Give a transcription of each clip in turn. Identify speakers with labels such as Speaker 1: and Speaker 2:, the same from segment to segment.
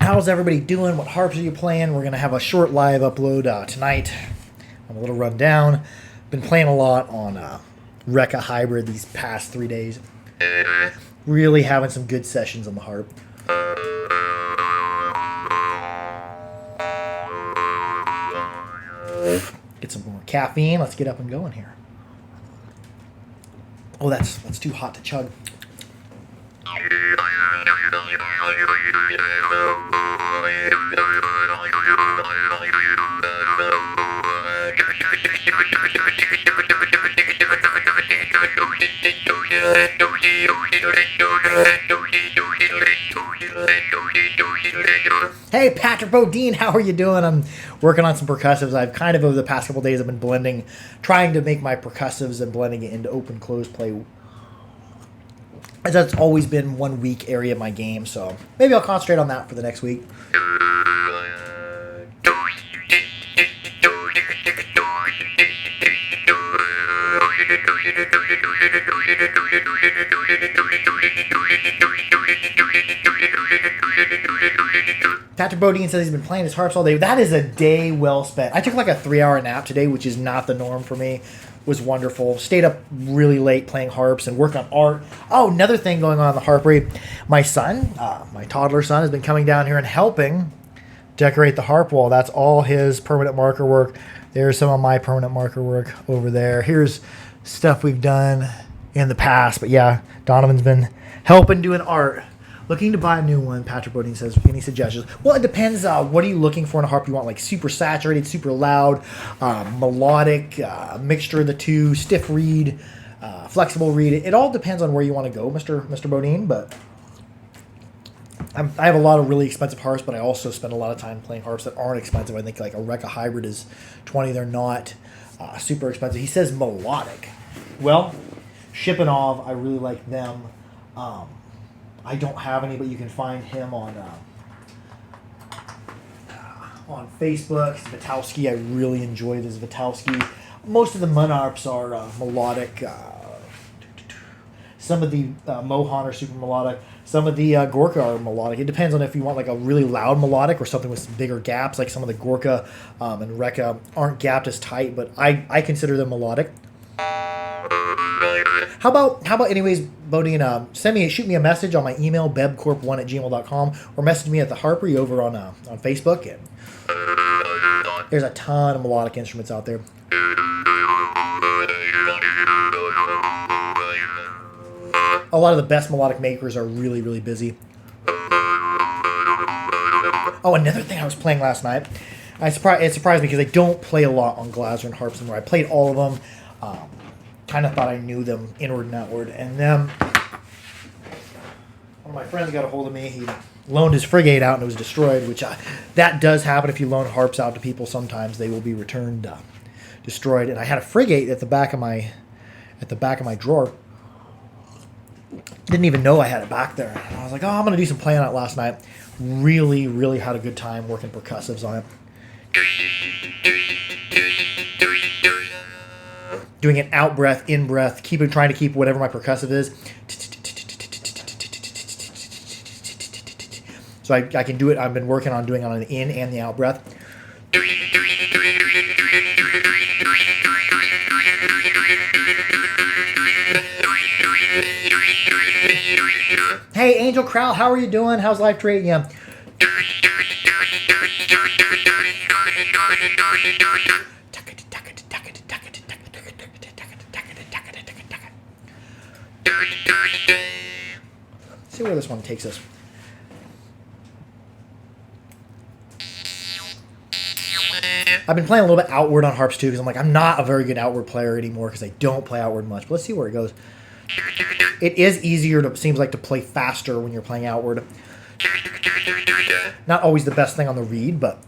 Speaker 1: How's everybody doing? What harps are you playing? We're going to have a short live upload tonight. I'm a little run down. Been playing a lot on Rekka Hybrid these past 3 days. Really having some good sessions on the harp. Get some more caffeine. Let's get up and going here. Oh, that's too hot to chug. Hey, Patrick Bodine, how are you doing? I'm working on some percussives. I've kind of, over the past couple days, I've been blending, trying to make my percussives and blending it into open-close play. As that's always been one weak area of my game, so maybe I'll concentrate on that for the next week. Patrick Bodine says he's been playing his harps all day. That is a day well spent. I took like a 3-hour nap today, which is not the norm for me. It was wonderful. Stayed up really late playing harps and worked on art. Oh, another thing going on in the harpery. My son, my toddler son, has been coming down here and helping decorate the harp wall. That's all his permanent marker work. There's some of my permanent marker work over there. Here's stuff we've done in the past. But yeah, Donovan's been helping doing art. Looking to buy a new one, Patrick Bodine says. Any suggestions? Well, it depends. What are you looking for in a harp? You want like super saturated, super loud, melodic, mixture of the two, stiff reed, flexible reed. It all depends on where you want to go, Mr. Bodine. But I have a lot of really expensive harps, but I also spend a lot of time playing harps that aren't expensive. I think like a Rekka Hybrid is $20. They're not super expensive. He says melodic. Well, Shippenov, I really like them. I don't have any, but you can find him on Facebook. Vitalski, I really enjoy this Vitalski. Most of the Monarps are melodic. Some of the Mohan are super melodic. Some of the Gorka are melodic. It depends on if you want like a really loud melodic or something with some bigger gaps. Like some of the Gorka and Rekka aren't gapped as tight, but I consider them melodic. How about anyways, Bodine, shoot me a message on my email, bebcorp1@gmail.com, or message me at the Harpery over on Facebook. And there's a ton of melodic instruments out there. A lot of the best melodic makers are really, really busy. Oh, another thing I was playing last night. It surprised me because I don't play a lot on Glasser and harps anymore. I played all of them. Kind of thought I knew them inward and outward. And then one of my friends got a hold of me. He loaned his frigate out and it was destroyed, which that does happen if you loan harps out to people. Sometimes they will be returned destroyed. And I had a frigate at the back of my drawer. Didn't even know I had it back there. And I was like, oh, I'm going to do some playing on it last night. Really, really had a good time working percussives on it. Doing an out breath, in breath, trying to keep whatever my percussive is. So I can do it. I've been working on doing it on an in and the out breath. Hey, Angel Crowell, how are you doing? How's life treating you? See where this one takes us. I've been playing a little bit outward on harps too because I'm like, I'm not a very good outward player anymore because I don't play outward much. But let's see where it goes. It is easier seems like to play faster when you're playing outward. Not always the best thing on the reed, but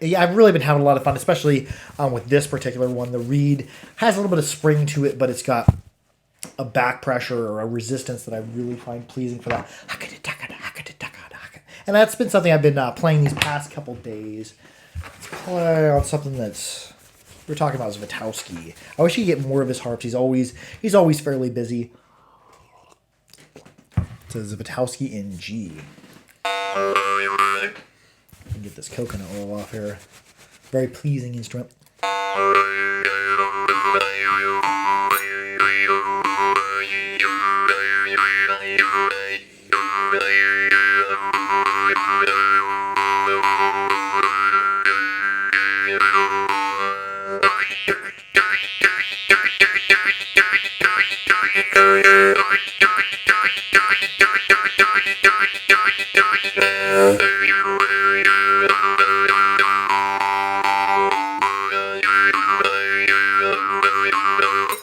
Speaker 1: Yeah, I've really been having a lot of fun, especially with this particular one. The reed has a little bit of spring to it, but it's got a back pressure or a resistance that I really find pleasing for that. And that's been something I've been playing these past couple days. Let's play on something that's... We're talking about Zvatowski. I wish he'd get more of his harps. He's always fairly busy. It's a Zvatowski in G. Get this coconut oil off here. Very pleasing instrument.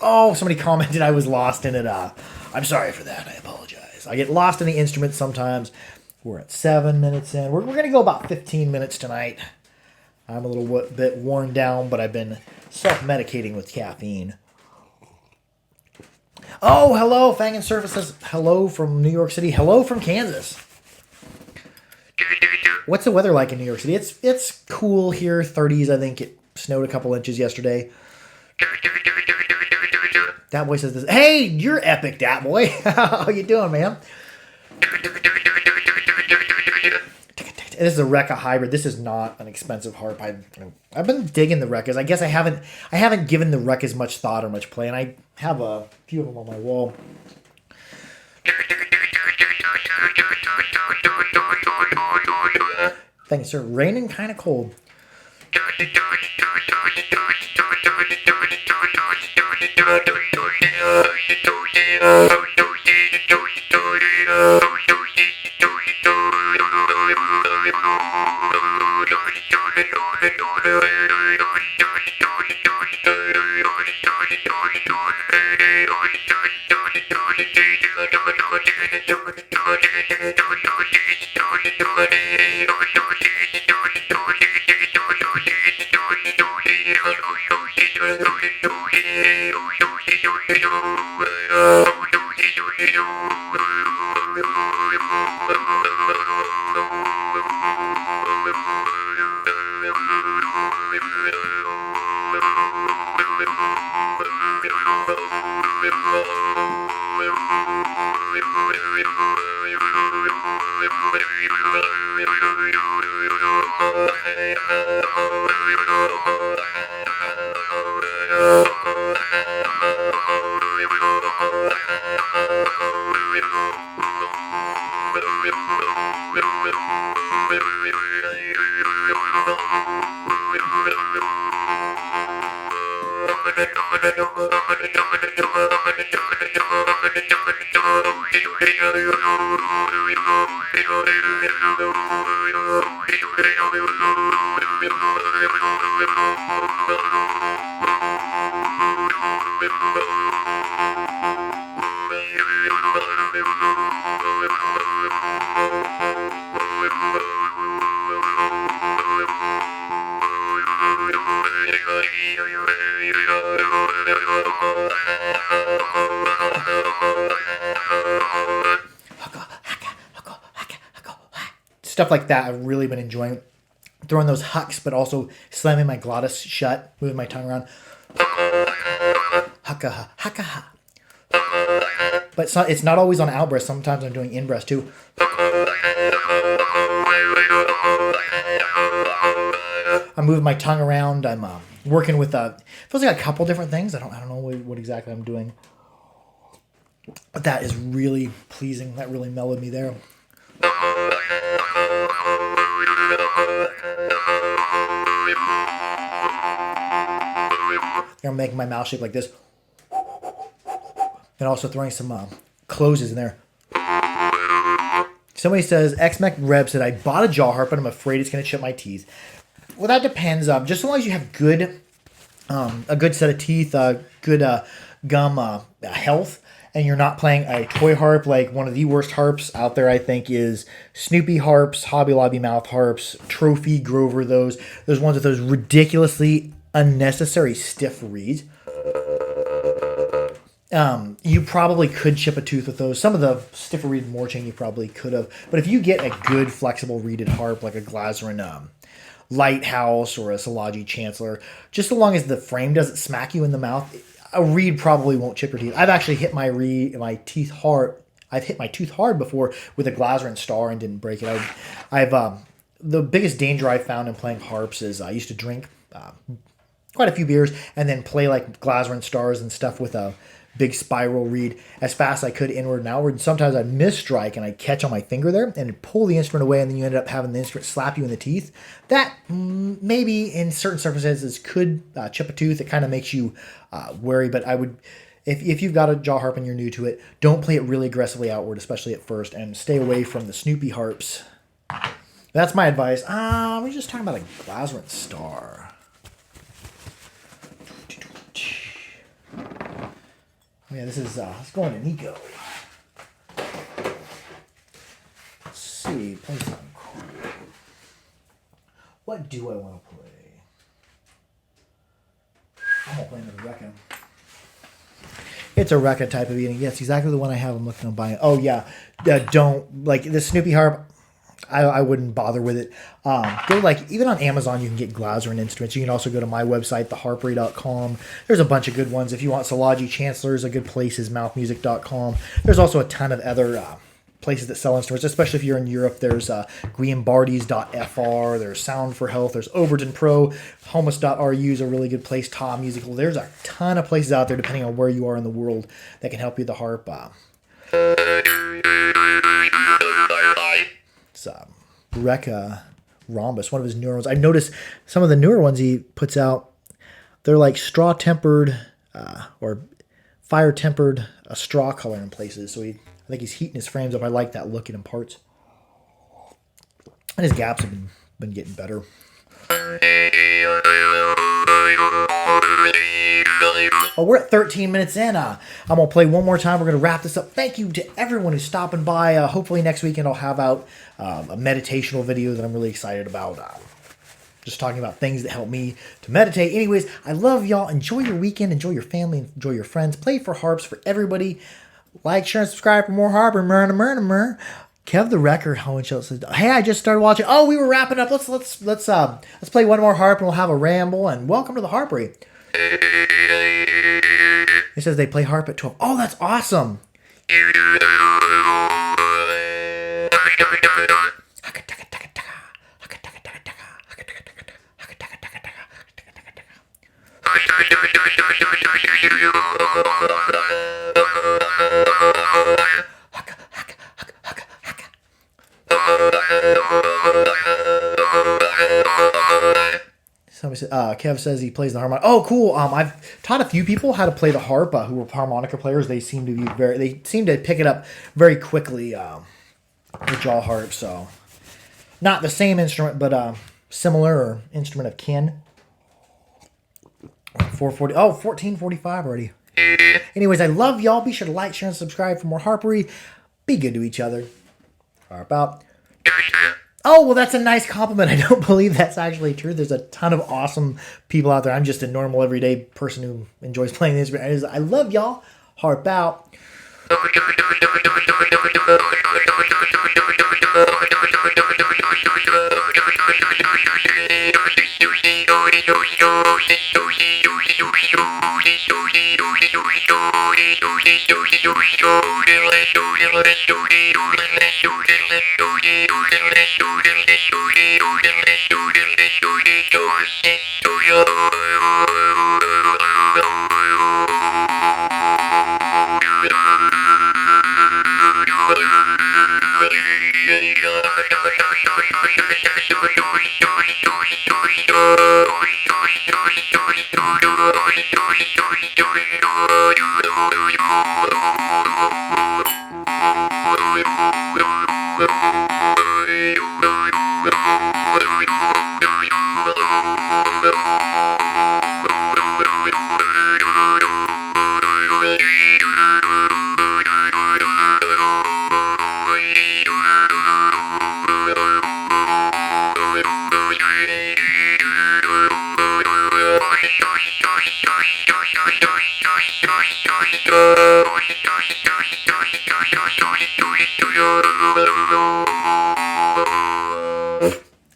Speaker 1: Oh, somebody commented I was lost in it. I'm sorry for that. I apologize. I get lost in the instruments sometimes. We're at 7 minutes in. We're going to go about 15 minutes tonight. I'm a little bit worn down, but I've been self-medicating with caffeine. Oh, hello. Fang and Surface says hello from New York City. Hello from Kansas. What's the weather like in New York City? It's cool here. 30s, I think. It snowed a couple inches yesterday. Dat Boy says this. Hey, you're epic, Dat Boy. How you doing, man? This is a Rekka hybrid. This is not an expensive harp. I've been digging the Rekkas. I guess I haven't given the Rekkas much thought or much play, and I have a few of them on my wall. Thank you, sir. Raining kind of cold. Stuff like that I've really been enjoying. Throwing those hucks, but also slamming my glottis shut, moving my tongue around. Hucka, hucka, ha. But it's not always on out breath. Sometimes I'm doing in breath too. I'm moving my tongue around. I'm working with feels like a couple different things. I don't know what exactly I'm doing, but that is really pleasing. That really mellowed me there. I'm making my mouth shape like this, and also throwing some closes in there. Somebody says, XMAC Reb said, I bought a jaw harp, but I'm afraid it's going to chip my teeth. Well, that depends. Just as long as you have a good set of teeth, good gum health, and you're not playing a toy harp. Like one of the worst harps out there, I think, is Snoopy harps, Hobby Lobby mouth harps, Trophy, Grover, those ones with those ridiculously unnecessary stiff reeds. You probably could chip a tooth with those. Some of the stiffer reed Morchain you probably could have. But if you get a good flexible reeded harp like a Glazerin Lighthouse or a Szilagyi Chancellor, just so long as the frame doesn't smack you in the mouth, a reed probably won't chip your teeth. I've actually hit my tooth hard before with a Glazerin Star and didn't break it. The biggest danger I found in playing harps is I used to drink quite a few beers and then play like Glazerin Stars and stuff with a big spiral reed as fast as I could inward and outward. And sometimes I'd miss strike and I'd catch on my finger there and it'd pull the instrument away, and then you ended up having the instrument slap you in the teeth. That maybe in certain circumstances could chip a tooth. It kind of makes you wary, but I would, if you've got a jaw harp and you're new to it, don't play it really aggressively outward, especially at first, and stay away from the Snoopy harps. That's my advice. We're just talking about a Glazerin Star. Yeah, this is let's go into Nico. Let's see, play something cool. What do I want to play? I'm gonna play another Rekka. It's a Rekka type of eating. Yes, exactly the one I have. I'm looking to buy it. Oh yeah, don't like the Snoopy harp. I wouldn't bother with it. Go like, even on Amazon, you can get Glazerin instruments. You can also go to my website, theharpery.com. There's a bunch of good ones. If you want Szilagyi Chancellors, a good place is mouthmusic.com. There's also a ton of other places that sell instruments, especially if you're in Europe. There's Guiambardi's.fr, there's Sound for Health, there's Overton Pro, Homus.ru is a really good place, Ta Musical. There's a ton of places out there, depending on where you are in the world, that can help you with the harp. It's Rekka Rhombus, one of his newer ones. I've noticed some of the newer ones he puts out, they're like straw tempered or fire tempered straw color in places. So I think he's heating his frames up. I like that look in parts. And his gaps have been getting better. Oh, we're at 13 minutes in. I'm going to play one more time. We're going to wrap this up. Thank you to everyone who's stopping by. Hopefully next weekend I'll have out a meditational video that I'm really excited about. Just talking about things that help me to meditate. Anyways, I love y'all. Enjoy your weekend. Enjoy your family. Enjoy your friends. Play for harps for everybody. Like, share, and subscribe for more harp. Kev the Wrecker, says, hey, I just started watching. Oh, we were wrapping up. Let's play one more harp and we'll have a ramble. And welcome to the Harpery. It says they play harp at 12. Oh, that's awesome. Kev says he plays the harmonica. Oh, cool. I've taught a few people how to play the harp who were harmonica players. They seem to pick it up very quickly, the jaw harp. So not the same instrument, but similar or instrument of kin. 440. Oh, 1445 already. Anyways, I love y'all. Be sure to like, share, and subscribe for more Harpery. Be good to each other. Harp out. Oh, well, that's a nice compliment. I don't believe that's actually true. There's a ton of awesome people out there. I'm just a normal, everyday person who enjoys playing this. I love y'all. Harp out.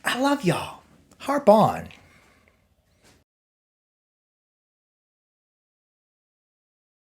Speaker 1: I love y'all. Harp on.